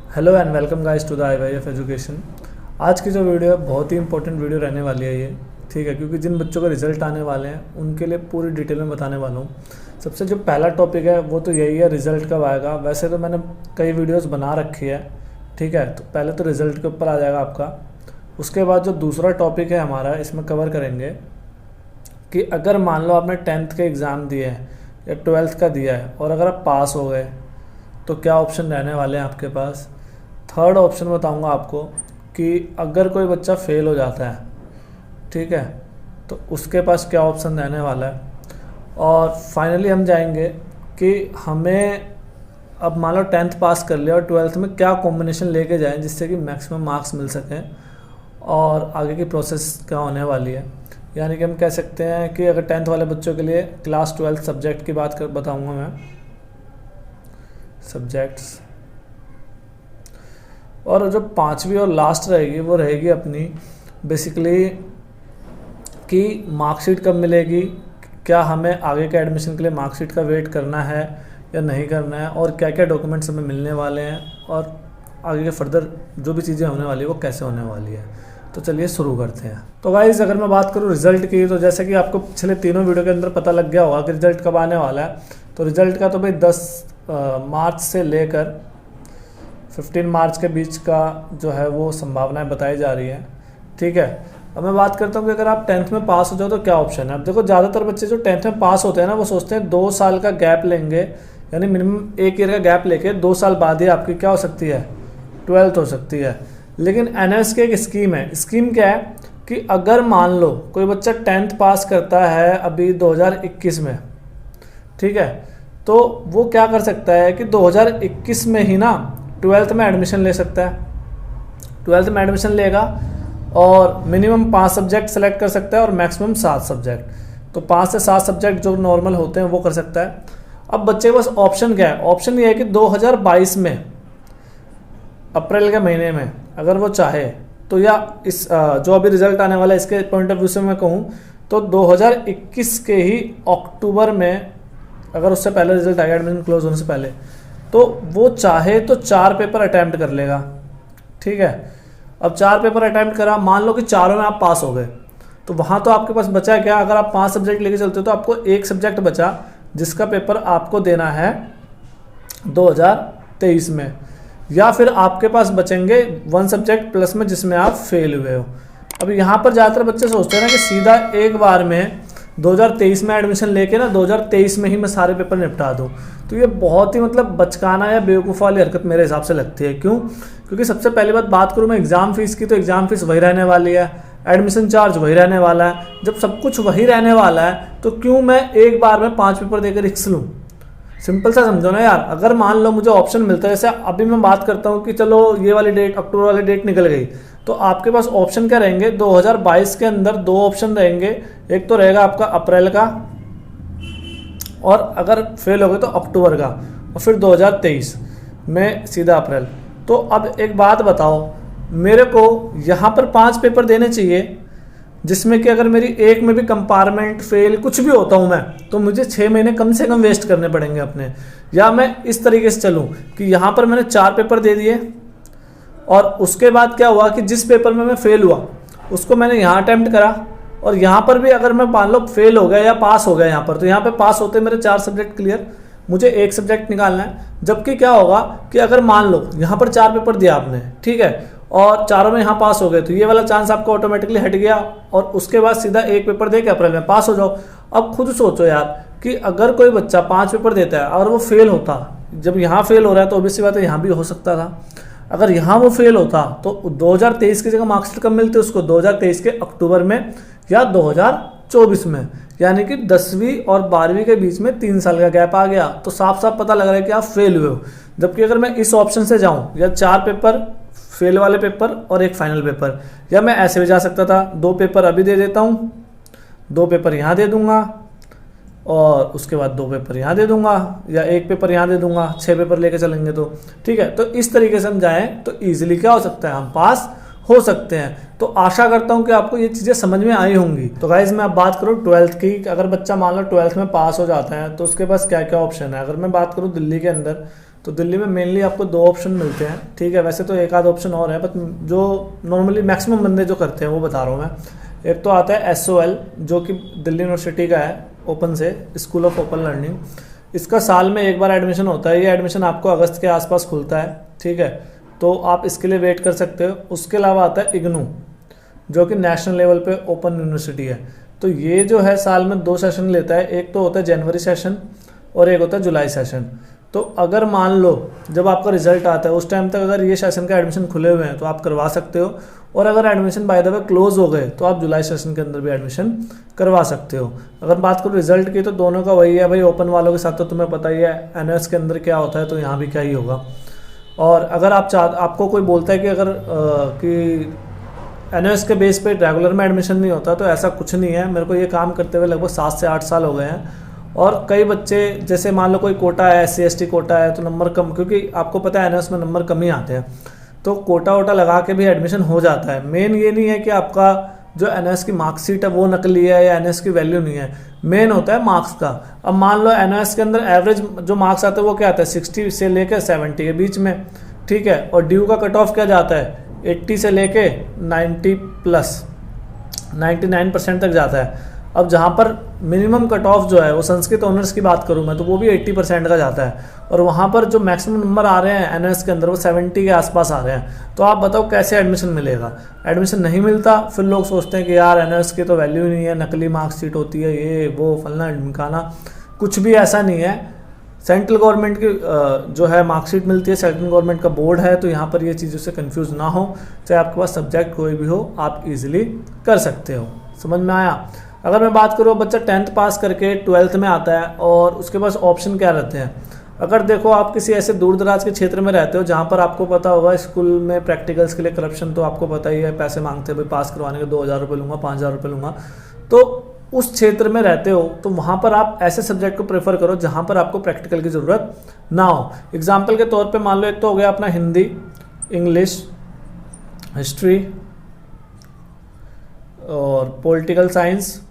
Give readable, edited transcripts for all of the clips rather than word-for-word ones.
Hello and welcome guys to the IYF education. आज की जो वीडियो है बहुत ही इंपॉर्टेंट वीडियो रहने वाली है ये, ठीक है, क्योंकि जिन बच्चों का रिजल्ट आने वाले हैं उनके लिए पूरी डिटेल में बताने वाला हूँ। सबसे जो पहला टॉपिक है वो तो यही है, रिज़ल्ट कब आएगा। वैसे तो मैंने कई वीडियोस बना रखी है, ठीक है, तो पहले तो रिज़ल्ट के ऊपर आ जाएगा आपका। उसके बाद जो दूसरा टॉपिक है हमारा, इसमें कवर करेंगे कि अगर मान लो आपने 10th के एग्ज़ाम दिए हैं या 12th का दिया है और अगर आप पास हो गए तो क्या ऑप्शन रहने वाले हैं आपके पास। थर्ड ऑप्शन बताऊंगा आपको कि अगर कोई बच्चा फेल हो जाता है, ठीक है, तो उसके पास क्या ऑप्शन रहने वाला है। और फाइनली हम जाएंगे कि हमें अब मान लो 10th पास कर लिया और 12th में क्या कॉम्बिनेशन लेके जाएं जिससे कि मैक्सिमम मार्क्स मिल सकें और आगे की प्रोसेस क्या होने वाली है। यानी कि हम कह सकते हैं कि अगर 10th वाले बच्चों के लिए क्लास 12 सब्जेक्ट की बात कर बताऊँगा मैं, सब्जेक्ट्स। और जो पांचवी और लास्ट रहेगी वो रहेगी अपनी बेसिकली कि मार्कशीट कब मिलेगी, क्या हमें आगे के एडमिशन के लिए मार्कशीट का वेट करना है या नहीं करना है, और क्या क्या डॉक्यूमेंट्स हमें मिलने वाले हैं और आगे के फर्दर जो भी चीज़ें होने वाली है वो कैसे होने वाली है। तो चलिए शुरू करते हैं। तो गाइस अगर मैं बात करूँ रिज़ल्ट की, तो जैसे कि आपको पिछले तीनों वीडियो के अंदर पता लग गया होगा कि रिज़ल्ट कब आने वाला है। तो रिज़ल्ट का तो भाई 10 मार्च से लेकर 15 मार्च के बीच का जो है वो संभावनाएं बताई जा रही है, ठीक है। अब मैं बात करता हूँ कि अगर आप 10th में पास हो जाओ तो क्या ऑप्शन है। अब देखो, ज़्यादातर बच्चे जो 10th में पास होते हैं ना वो सोचते हैं 2 साल का गैप लेंगे, यानी मिनिमम 1 ईयर का गैप लेके 2 साल बाद ही आपकी क्या हो सकती है, 12th हो सकती है। लेकिन NS की एक स्कीम है। स्कीम क्या है कि अगर मान लो कोई बच्चा 10th पास करता है अभी 2021 में, ठीक है, तो वो क्या कर सकता है कि 2021 में ही ना 12th में एडमिशन ले सकता है। 12th में एडमिशन लेगा और मिनिमम 5 सब्जेक्ट सेलेक्ट कर सकता है और मैक्सिमम 7 सब्जेक्ट। तो 5 से 7 सब्जेक्ट जो नॉर्मल होते हैं वो कर सकता है। अब बच्चे के पास ऑप्शन क्या है, ऑप्शन ये है कि 2022 में अप्रैल के महीने में अगर वो चाहे तो, या इस जो अभी रिजल्ट आने वाला है इसके पॉइंट ऑफ व्यू से मैं कहूँ तो 2021 के ही अक्टूबर में, अगर उससे पहले रिजल्ट आएगा एडमिशन क्लोज होने से पहले, तो वो चाहे तो 4 पेपर अटैम्प्ट कर लेगा, ठीक है। अब 4 पेपर अटैम्प्ट करा, मान लो कि चारों में आप पास हो गए, तो वहाँ तो आपके पास बचा क्या, अगर आप 5 सब्जेक्ट लेके चलते हो तो आपको 1 सब्जेक्ट बचा जिसका पेपर आपको देना है 2023 में, या फिर आपके पास बचेंगे 1 सब्जेक्ट प्लस में जिसमें आप फेल हुए हो। अब यहाँ पर ज़्यादातर बच्चे सोचते हैं ना कि सीधा एक बार में 2023 में एडमिशन लेके ना 2023 में ही मैं सारे पेपर निपटा दूँ। तो ये बहुत ही मतलब बचकाना या बेवकूफ़ वाली हरकत मेरे हिसाब से लगती है। क्यों? क्योंकि सबसे पहली बात करूँ मैं एग्ज़ाम फीस की, तो एग्ज़ाम फीस वही रहने वाली है, एडमिशन चार्ज वही रहने वाला है। जब सब कुछ वही रहने वाला है तो क्यों मैं एक बार में 5 पेपर देकर रिस्क लूँ। सिंपल सा समझो ना यार। अगर मान लो मुझे ऑप्शन मिलता है, जैसे अभी मैं बात करता हूँ कि चलो ये वाली डेट, अक्टूबर वाली डेट निकल गई, तो आपके पास ऑप्शन क्या रहेंगे, 2022 के अंदर 2 ऑप्शन रहेंगे। एक तो रहेगा आपका अप्रैल का, और अगर फेल हो गए तो अक्टूबर का, और फिर 2023 में सीधा अप्रैल। तो अब एक बात बताओ, मेरे को यहाँ पर 5 पेपर देने चाहिए जिसमें कि अगर मेरी एक में भी कंपार्टमेंट फेल कुछ भी होता हूँ मैं, तो मुझे 6 महीने कम से कम वेस्ट करने पड़ेंगे अपने। या मैं इस तरीके से चलूँ कि यहाँ पर मैंने 4 पेपर दे दिए और उसके बाद क्या हुआ कि जिस पेपर में मैं फेल हुआ उसको मैंने यहाँ अटैम्प्ट करा, और यहाँ पर भी अगर मैं मान लो फेल हो गया या पास हो गया यहाँ पर, तो यहाँ पे पास होते मेरे 4 सब्जेक्ट क्लियर, मुझे 1 सब्जेक्ट निकालना है। जबकि क्या होगा कि अगर मान लो यहाँ पर 4 पेपर दिया आपने, ठीक है, और चारों में यहाँ पास हो गए, तो ये वाला चांस आपको ऑटोमेटिकली हट गया और उसके बाद सीधा 1 पेपर दे के अप्रैल में पास हो जाओ। अब खुद सोचो यार कि अगर कोई बच्चा 5 पेपर देता है और वो फेल होता, जब यहाँ फेल हो रहा है तो ऑब्वियसली बात है यहाँ भी हो सकता था। अगर यहाँ वो फेल होता तो 2023 की जगह मार्क्सशीट कब मिलती उसको, 2023 के अक्टूबर में या 2024 में, यानी कि 10वीं और 12वीं के बीच में 3 साल का गैप आ गया। तो साफ साफ पता लग रहा है कि आप फेल हुए हो। जबकि अगर मैं इस ऑप्शन से जाऊँ, या 4 पेपर फेल वाले पेपर और 1 फाइनल पेपर, या मैं ऐसे भी जा सकता था 2 पेपर अभी दे देता हूँ, 2 पेपर यहाँ दे दूंगा और उसके बाद 2 पेपर यहाँ दे दूंगा, या 1 पेपर यहाँ दे दूंगा, 6 पेपर लेके चलेंगे तो ठीक है। तो इस तरीके से हम जाएँ तो ईजिली क्या हो सकता है, हम पास हो सकते हैं। तो आशा करता हूँ कि आपको ये चीज़ें समझ में आई होंगी। तो गाइज मैं अब बात करूँ 12th की, अगर बच्चा मान लो 12th में पास हो जाता है तो उसके पास क्या क्या ऑप्शन है। अगर मैं बात करूँ दिल्ली के अंदर, तो दिल्ली में मेनली आपको 2 ऑप्शन मिलते हैं, ठीक है। वैसे तो एक आध ऑप्शन और है, बट जो नॉर्मली मैक्सिमम बंदे जो करते हैं वो बता रहा हूँ मैं। एक तो आता है SOL, जो कि दिल्ली यूनिवर्सिटी का है, ओपन से, स्कूल ऑफ ओपन लर्निंग। इसका साल में एक बार एडमिशन होता है, ये एडमिशन आपको अगस्त के आसपास खुलता है, ठीक है। तो आप इसके लिए वेट कर सकते हो। उसके अलावा आता है IGNOU, जो कि नेशनल लेवल पे ओपन यूनिवर्सिटी है। तो ये जो है साल में 2 सेशन लेता है, एक तो होता है जनवरी सेशन और एक होता है जुलाई सेशन। तो अगर मान लो जब आपका रिजल्ट आता है उस टाइम तक अगर ये सेशन का एडमिशन खुले हुए हैं तो आप करवा सकते हो, और अगर admission by the way close हो गए तो आप जुलाई सेशन के अंदर भी एडमिशन करवा सकते हो। अगर बात करो रिजल्ट की तो दोनों का वही है भाई, ओपन वालों के साथ तो तुम्हें पता ही है NS के अंदर क्या होता है, तो यहाँ भी क्या ही होगा। और अगर आपको कोई बोलता है कि अगर कि NS के बेस पे रेगुलर में एडमिशन नहीं होता, तो ऐसा कुछ नहीं है। मेरे को ये काम करते हुए लगभग 7 से 8 साल हो गए हैं, और कई बच्चे जैसे मान लो कोई कोटा है, SC ST कोटा है, तो नंबर कम, क्योंकि आपको पता है NS में नंबर कम ही आते हैं, तो कोटा वोटा लगा के भी एडमिशन हो जाता है। मेन ये नहीं है कि आपका जो NS की मार्कशीट है वो नकली है या NS की वैल्यू नहीं है, मेन होता है मार्क्स का। अब मान लो NS के अंदर एवरेज जो मार्क्स आते हैं वो क्या आता है, 60 से लेकर 70 के बीच में, ठीक है। और ड्यू का कट ऑफ क्या जाता है, 80 से लेके 90 प्लस 99% तक जाता है। अब जहाँ पर मिनिमम कट ऑफ जो है वो संस्कृत ऑनर्स की बात करूँ मैं, तो वो भी 80% का जाता है, और वहाँ पर जो मैक्सिमम नंबर आ रहे हैं NS के अंदर वो 70 के आसपास आ रहे हैं। तो आप बताओ कैसे एडमिशन मिलेगा? एडमिशन नहीं मिलता, फिर लोग सोचते हैं कि यार NS की तो वैल्यू नहीं है, नकली मार्कशीट होती है, ये वो फलना ढिमकाना। कुछ भी ऐसा नहीं है। सेंट्रल गवर्नमेंट की जो है मार्कशीट मिलती है, सेंट्रल गवर्नमेंट का बोर्ड है, तो यहाँ पर ये चीज़ों से कंफ्यूज ना हो। चाहे आपके पास सब्जेक्ट कोई भी हो, आप इजीली कर सकते हो। समझ में आया? अगर मैं बात करूँ बच्चा 10th पास करके 12th में आता है और उसके पास ऑप्शन क्या रहते हैं। अगर देखो आप किसी ऐसे दूर दराज के क्षेत्र में रहते हो जहाँ पर आपको पता होगा स्कूल में प्रैक्टिकल्स के लिए करप्शन तो आपको पता ही है, पैसे मांगते हैं भाई, पास करवाने के 2000 रुपये लूँगा, 5000 रुपये लूँगा। तो उस क्षेत्र में रहते हो तो वहाँ पर आप ऐसे सब्जेक्ट को प्रेफर करो जहाँ पर आपको प्रैक्टिकल की ज़रूरत ना हो। एग्जाम्पल के तौर पे मान लो एक तो हो गया अपना हिंदी, इंग्लिश, हिस्ट्री और पॉलिटिकल साइंस।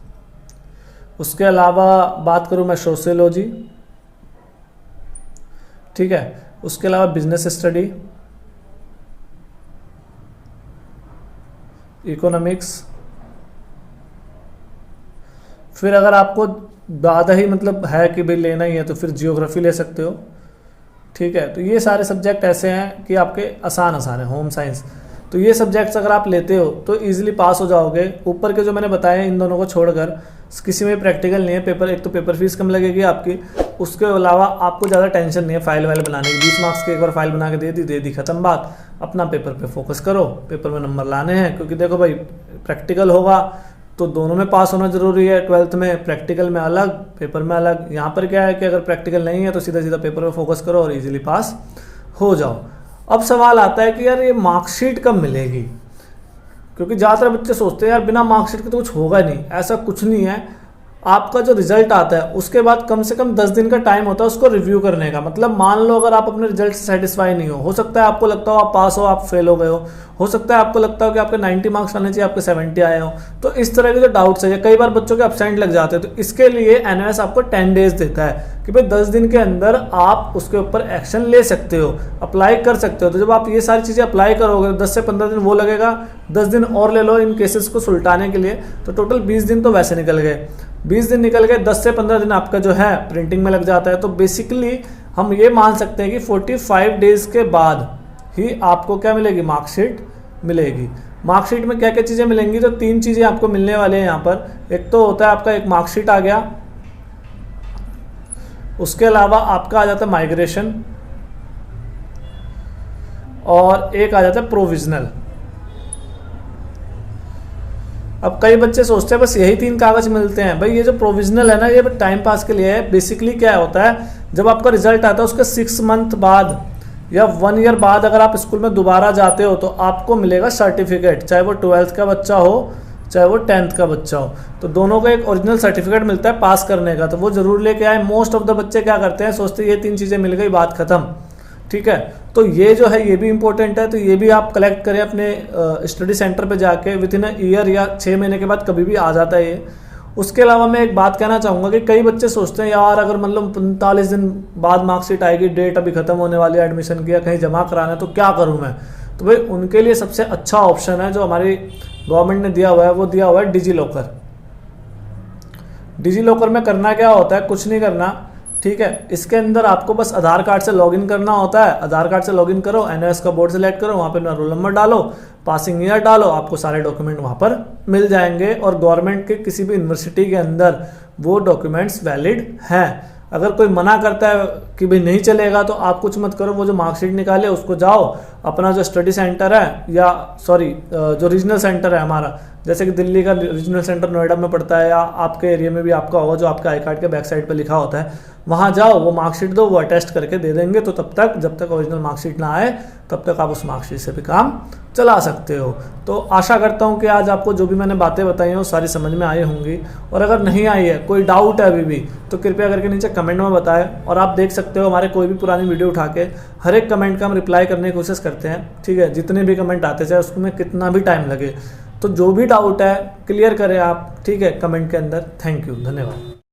उसके अलावा बात करूँ मैं सोशियोलॉजी, ठीक है। उसके अलावा बिजनेस स्टडी, इकोनॉमिक्स। फिर अगर आपको ज़्यादा ही मतलब है कि भाई लेना ही है तो फिर जियोग्राफी ले सकते हो, ठीक है। तो ये सारे सब्जेक्ट ऐसे हैं कि आपके आसान है। होम साइंस, तो ये सब्जेक्ट्स अगर आप लेते हो तो इजीली पास हो जाओगे। ऊपर के जो मैंने बताए इन दोनों को छोड़कर किसी में प्रैक्टिकल नहीं है। पेपर, एक तो पेपर फीस कम लगेगी आपकी, उसके अलावा आपको ज़्यादा टेंशन नहीं है फाइल वाइल बनाने की। 20 मार्क्स की एक बार फाइल बना के दे दी खत्म बात। अपना पेपर पे फोकस करो, पेपर में नंबर लाने हैं, क्योंकि देखो भाई प्रैक्टिकल होगा तो दोनों में पास होना जरूरी है। 12th में प्रैक्टिकल में अलग, पेपर में अलग। यहाँ पर क्या है कि अगर प्रैक्टिकल नहीं है तो सीधा सीधा पेपर में फोकस करो और इजीली पास हो जाओ। अब सवाल आता है कि यार ये मार्कशीट कब मिलेगी, क्योंकि ज़्यादातर बच्चे सोचते हैं यार बिना मार्कशीट के तो कुछ होगा नहीं। ऐसा कुछ नहीं है। आपका जो रिजल्ट आता है उसके बाद कम से कम 10 दिन का टाइम होता है उसको रिव्यू करने का। मतलब मान लो अगर आप अपने रिजल्ट से सेटिस्फाई नहीं हो सकता है आपको लगता हो आप पास हो, आप फेल हो गए हो सकता है आपको लगता हो कि आपके 90 मार्क्स आने चाहिए, आपके 70 आए हो। तो इस तरह के जो डाउट्स है, कई बार बच्चों के एब्सेंट लग जाते हैं, तो इसके लिए NS आपको 10 डेज देता है कि भाई 10 दिन के अंदर आप उसके ऊपर एक्शन ले सकते हो, अप्लाई कर सकते हो। तो जब आप ये सारी चीज़ें अप्लाई करोगे 10 से 15 दिन वो लगेगा, 10 दिन और ले लो इन केसेस को सुलटाने के लिए, तो टोटल 20 दिन तो वैसे निकल गए। 20 दिन निकल गए, 10 से 15 दिन आपका जो है प्रिंटिंग में लग जाता है। तो बेसिकली हम ये मान सकते हैं कि 45 डेज के बाद ही आपको क्या मिलेगी, मार्कशीट मिलेगी। मार्कशीट में क्या क्या चीज़ें मिलेंगी, तो 3 चीज़ें आपको मिलने वाले हैं यहाँ पर। एक तो होता है आपका एक मार्कशीट आ गया, उसके अलावा आपका आ जाता है माइग्रेशन, और एक आ जाता है प्रोविजनल। अब कई बच्चे सोचते हैं बस यही 3 कागज मिलते हैं। भाई ये जो प्रोविजनल है ना, ये टाइम पास के लिए है। बेसिकली क्या होता है, जब आपका रिजल्ट आता है उसके 6 मंथ बाद या 1 ईयर बाद अगर आप स्कूल में दोबारा जाते हो तो आपको मिलेगा सर्टिफिकेट, चाहे वो 12th का बच्चा हो चाहे वो 10th का बच्चा हो। तो दोनों का एक ओरिजिनल सर्टिफिकेट मिलता है पास करने का, तो वो जरूर लेके आए। मोस्ट ऑफ द बच्चे क्या करते हैं, सोचते हैं ये 3 चीज़ें मिल गई, बात खत्म, ठीक है। तो ये जो है ये भी इंपॉर्टेंट है, तो ये भी आप कलेक्ट करें अपने स्टडी सेंटर पे जाके। विद इन अ ईयर या 6 महीने के बाद कभी भी आ जाता है ये। उसके अलावा मैं एक बात कहना चाहूँगा कि कई बच्चे सोचते हैं यार अगर मतलब 45 दिन बाद मार्कशीट आएगी, डेट अभी खत्म होने वाली है एडमिशन की, या कहीं जमा कराना है, तो क्या करूँ मैं। तो भाई उनके लिए सबसे अच्छा ऑप्शन है जो हमारी गवर्नमेंट ने दिया हुआ है, वो दिया हुआ है डिजी लॉकर। डिजी लॉकर में करना क्या होता है, कुछ नहीं करना, ठीक है। इसके अंदर आपको बस आधार कार्ड से लॉगिन करना होता है। आधार कार्ड से लॉगिन करो, एनओएस का बोर्ड सेलेक्ट करो, वहाँ पे अपना रोल नंबर डालो, पासिंग ईयर डालो, आपको सारे डॉक्यूमेंट वहाँ पर मिल जाएंगे। और गवर्नमेंट के किसी भी यूनिवर्सिटी के अंदर वो डॉक्यूमेंट्स वैलिड हैं। अगर कोई मना करता है कि भाई नहीं चलेगा, तो आप कुछ मत करो, वो जो मार्कशीट निकाले उसको जाओ अपना जो स्टडी सेंटर है, या सॉरी जो रीजनल सेंटर है हमारा, जैसे कि दिल्ली का रीजनल सेंटर नोएडा में पड़ता है, या आपके एरिया में भी आपका होगा जो आपके आई कार्ड के बैक साइड पर लिखा होता है, वहाँ जाओ, वो मार्कशीट दो, वो अटेस्ट करके दे देंगे। तो तब तक जब तक ओरिजिनल मार्कशीट ना आए तब तक आप उस मार्कशीट से भी काम चला सकते हो। तो आशा करता हूँ कि आज आपको जो भी मैंने बातें बताई हैं वो सारी समझ में आई होंगी। और अगर नहीं आई है, कोई डाउट है अभी भी, तो कृपया करके नीचे कमेंट में बताएं। और आप देख सकते हो हमारे कोई भी पुरानी वीडियो उठा के हर एक कमेंट का हम रिप्लाई करने की कोशिश करते हैं, ठीक है। जितने भी कमेंट आते चाहे उसमें कितना भी टाइम लगे, तो जो भी डाउट है क्लियर करें आप, ठीक है, कमेंट के अंदर। थैंक यू, धन्यवाद।